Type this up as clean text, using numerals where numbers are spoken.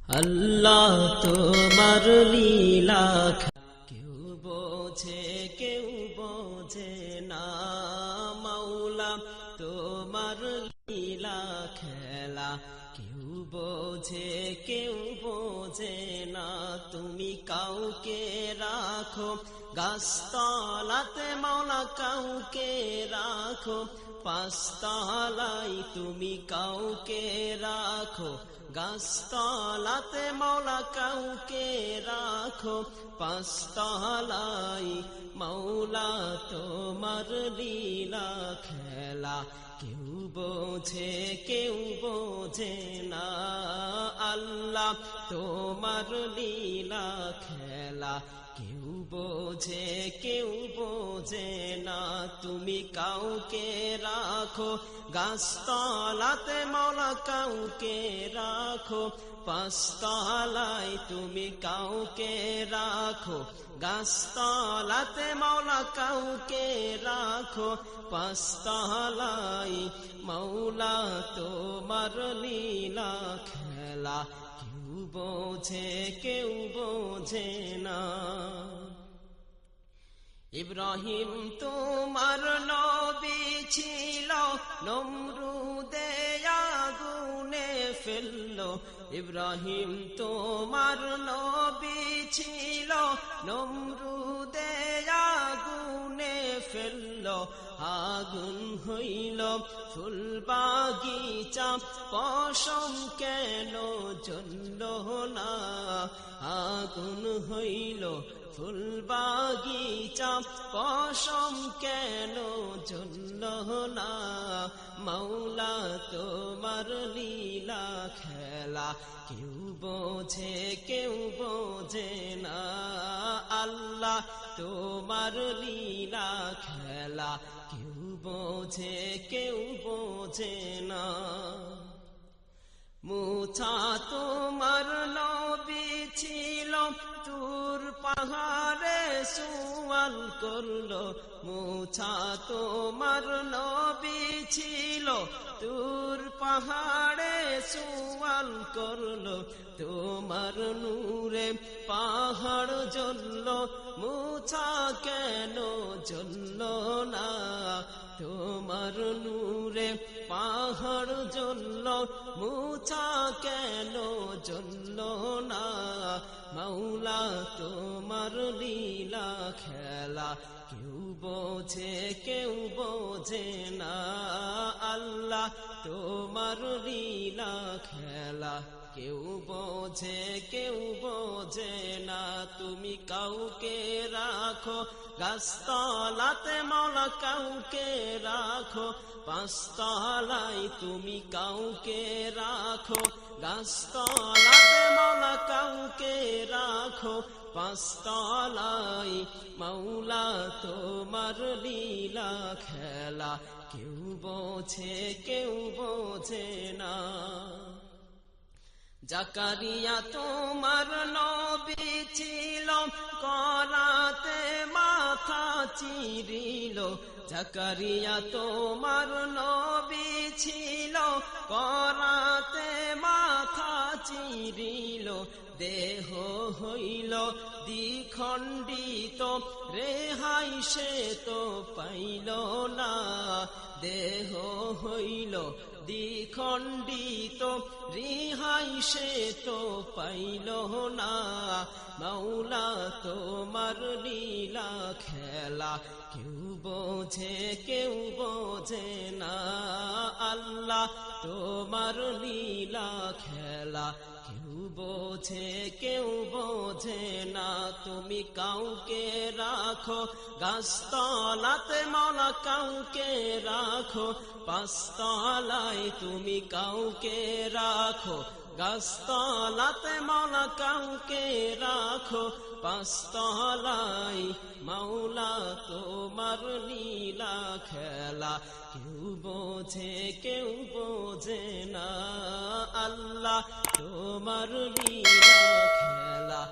আল্লাহ তোমার লীলা কেউ বোঝে না মাওলা তোমার লীলা খেলা কেউ বোঝে না তুমি কাউকে রাখো গাছতলাতে মাওলা কাউকে রাখো পাঁচতলায় তুমি কাউকে রাখো গাছতলাতে মাওলা কাউকে রাখো পাঁচতলায় মাওলা তোমার লীলা খেলা কেউ বোঝে না আল্লাহ তোমার লীলা খেলা কেউ বোঝে না তুমি কাউকে রাখো গাছতলাতে মাওলা কাউকে রাখো পাঁচতলায় তুমি কাউকে রাখো গাছতলাতে মাওলা কাউকে রাখো পাঁচতলায় মাওলা তোমার লীলা খেলা কেউ বোঝে না ইব্রাহিম তোমার নবী ছিল নমরুদে আগুনে ফেললো ইব্রাহিম তোমার নবী ছিল নমরুদে আগুনে ফেললো আগুন হইল ফুল বাগিচা পশম কেন জ্বলল না আগুন হইল ফুল বাগিচা পশম কেন জ্বলল না মাওলা তোমার লীলা খেলা কেউ বোঝে না আল্লাহ তোমার লীলা খেলা কেউ বোঝে না মুসা তোমার নবী ছিল তুর পাহাড়ে সুয়াল করলো মুসা তোমার নবী ছিল তুর পাহাড়ে সুয়াল করলো তোমার নূরে পাহাড় জ্বলল মুসা কেন জ্বলল না তোমার নূরে পাহাড় জ্বলল মুসা কেন জ্বলল না মাওলা তোমার লীলা খেলা কেউ বোঝে না আল্লাহ তোমার লীলা খেলা কেউ বোঝে না তুমি কাউকে রাখো গাছতলাতে মাওলা কাউকে রাখো পাঁচতলায় তুমি কাউকে রাখো গাছতলাতে মাওলা কাউকে রাখো পাঁচতলায় মাওলা তোমার লীলা খেলা কেউ বোঝে না জাকারিয়া তোমার নবী ছিল করাতে মাথা চিরিল জাকারিয়া তোমার নবী ছিল করাতে মাথা চিরিল দেহ হইল দ্বিখণ্ডিত রেহাই সে তো পাইল না দেহ হইল দ্বিখণ্ডিত রেহাই সে তো পাইল না মাওলা তোমার লীলা খেলা কেউ বোঝে না আল্লাহ তোমার লীলা খেলা কেউ বোঝে না তুমি কাউকে রাখো গাছতলাতে মাওলা কাউকে রাখো পাঁচতলায় তুমি কাউকে রাখো গাছতলাতে মাওলা কাউকে রাখো পাঁচতলায় মাওলা তোমার লীলা খেলা কেউ বোঝে না আল্লাহ তোমার লীলা খেলা